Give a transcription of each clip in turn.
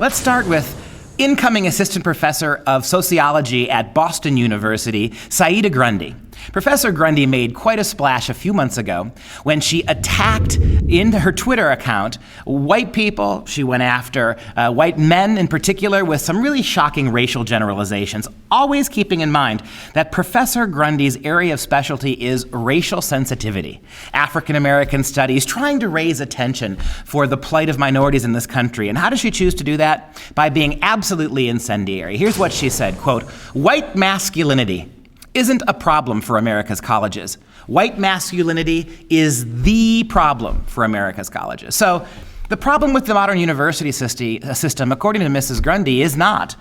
Let's start with incoming assistant professor of sociology at Boston University, Saida Grundy. Professor Grundy made quite a splash a few months ago when she attacked in her Twitter account white people. She went after white men in particular with some really shocking racial generalizations, always keeping in mind that Professor Grundy's area of specialty is racial sensitivity, African American studies, trying to raise attention for the plight of minorities in this country. And how does she choose to do that? By being absolutely incendiary. Here's what she said, quote, "White masculinity isn't a problem for America's colleges. White masculinity is the problem for America's colleges." So the problem with the modern university system, according to Mrs. Grundy, is not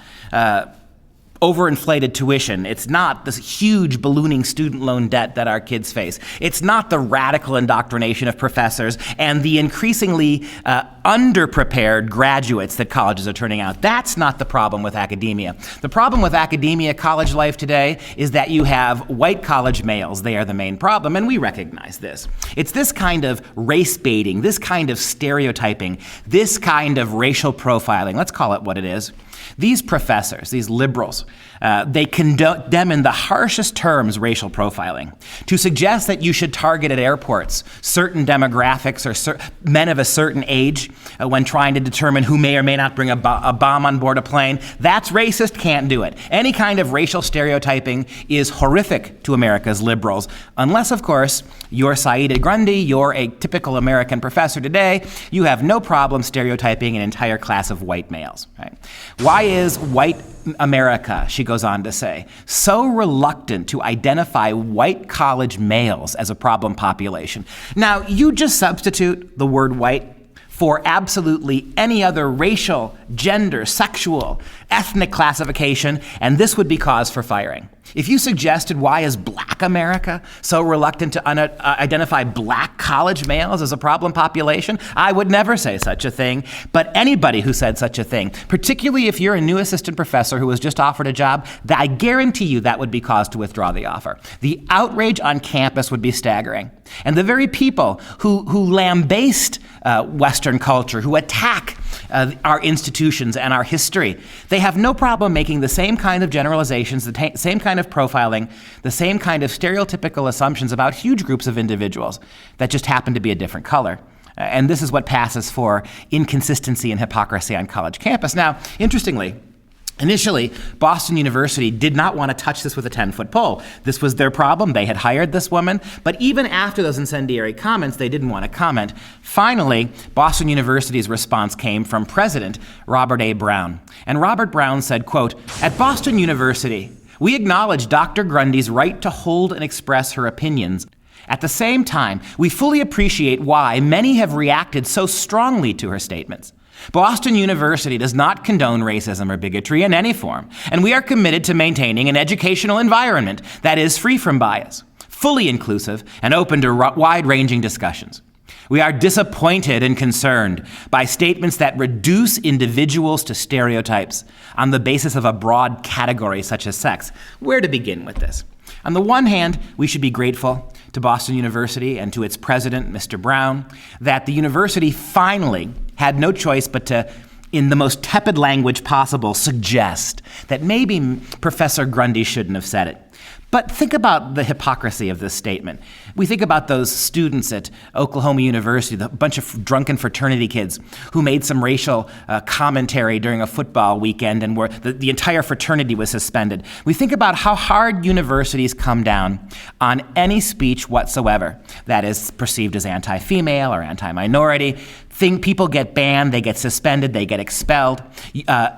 overinflated tuition. It's not this huge ballooning student loan debt that our kids face. It's not the radical indoctrination of professors and the increasingly underprepared graduates that colleges are turning out. That's not the problem with academia. The problem with academia, college life today, is that you have white college males. They are the main problem, and we recognize this. It's this kind of race baiting, this kind of stereotyping, this kind of racial profiling. Let's call it what it is. These professors, these liberals, they condemn in the harshest terms racial profiling. To suggest that you should target at airports certain demographics or men of a certain age when trying to determine who may or may not bring a bomb on board a plane, that's racist, can't do it. Any kind of racial stereotyping is horrific to America's liberals, unless, of course, you're Saida Grundy, you're a typical American professor today, you have no problem stereotyping an entire class of white males. Right? Why is white America, she goes on to say, so reluctant to identify white college males as a problem population? Now, you just substitute the word white for absolutely any other racial, gender, sexual, ethnic classification, and this would be cause for firing. If you suggested why is black America so reluctant to identify black college males as a problem population, I would never say such a thing. But anybody who said such a thing, particularly if you're a new assistant professor who was just offered a job, I guarantee you that would be cause to withdraw the offer. The outrage on campus would be staggering. And the very people who lambaste Western culture, who attack our institutions and our history, they have no problem making the same kind of generalizations, the same kind of profiling, the same kind of stereotypical assumptions about huge groups of individuals that just happen to be a different color. And this is what passes for inconsistency and hypocrisy on college campus. Now, interestingly, initially, Boston University did not want to touch this with a 10-foot pole. This was their problem. They had hired this woman. But even after those incendiary comments, they didn't want to comment. Finally, Boston University's response came from President Robert A. Brown. And Robert Brown said, quote, "At Boston University, we acknowledge Dr. Grundy's right to hold and express her opinions. At the same time, we fully appreciate why many have reacted so strongly to her statements. Boston University does not condone racism or bigotry in any form, and we are committed to maintaining an educational environment that is free from bias, fully inclusive, and open to wide-ranging discussions. We are disappointed and concerned by statements that reduce individuals to stereotypes on the basis of a broad category such as sex." Where to begin with this? On the one hand, we should be grateful to Boston University and to its president, Mr. Brown, that the university finally had no choice but to, in the most tepid language possible, suggest that maybe Professor Grundy shouldn't have said it. But think about the hypocrisy of this statement. We think about those students at Oklahoma University, the bunch of drunken fraternity kids who made some racial commentary during a football weekend and where the entire fraternity was suspended. We think about how hard universities come down on any speech whatsoever that is perceived as anti-female or anti-minority. People get banned, they get suspended, they get expelled.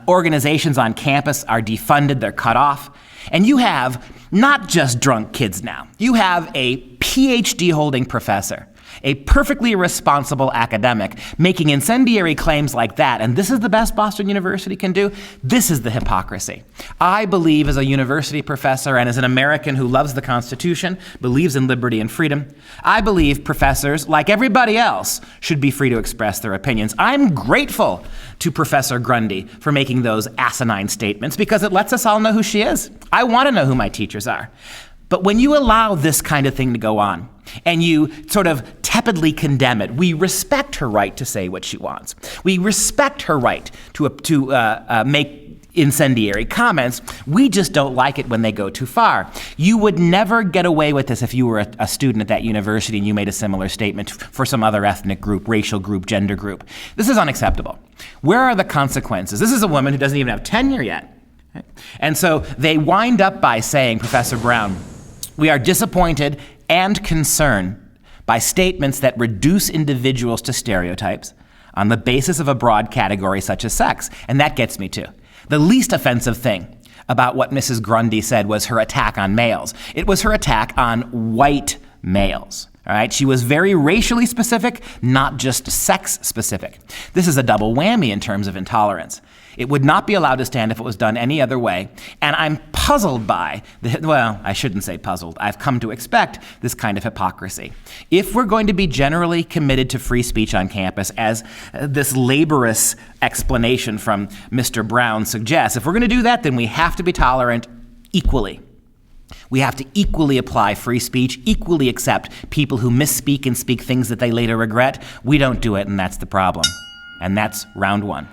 Organizations on campus are defunded, they're cut off. And you have not just drunk kids now. You have a PhD-holding professor, a perfectly responsible academic, making incendiary claims like that. And this is the best Boston University can do? This is the hypocrisy. I believe as a university professor and as an American who loves the Constitution, believes in liberty and freedom, I believe professors, like everybody else, should be free to express their opinions. I'm grateful to Professor Grundy for making those asinine statements because it lets us all know who she is. I want to know who my teachers are. But when you allow this kind of thing to go on, and you sort of tepidly condemn it, we respect her right to say what she wants. We respect her right to make incendiary comments. We just don't like it when they go too far. You would never get away with this if you were a student at that university and you made a similar statement for some other ethnic group, racial group, gender group. This is unacceptable. Where are the consequences? This is a woman who doesn't even have tenure yet. And so they wind up by saying, Professor Brown, we are disappointed and concerned by statements that reduce individuals to stereotypes on the basis of a broad category such as sex. And that gets me to the least offensive thing about what Mrs. Grundy said was her attack on males. It was her attack on white males. All right? She was very racially specific, not just sex specific. This is a double whammy in terms of intolerance. It would not be allowed to stand if it was done any other way. And I'm puzzled by, well, I shouldn't say puzzled. I've come to expect this kind of hypocrisy. If we're going to be generally committed to free speech on campus, as this laborious explanation from Mr. Brown suggests, if we're going to do that, then we have to be tolerant equally. We have to equally apply free speech, equally accept people who misspeak and speak things that they later regret. We don't do it, and that's the problem. And that's round one.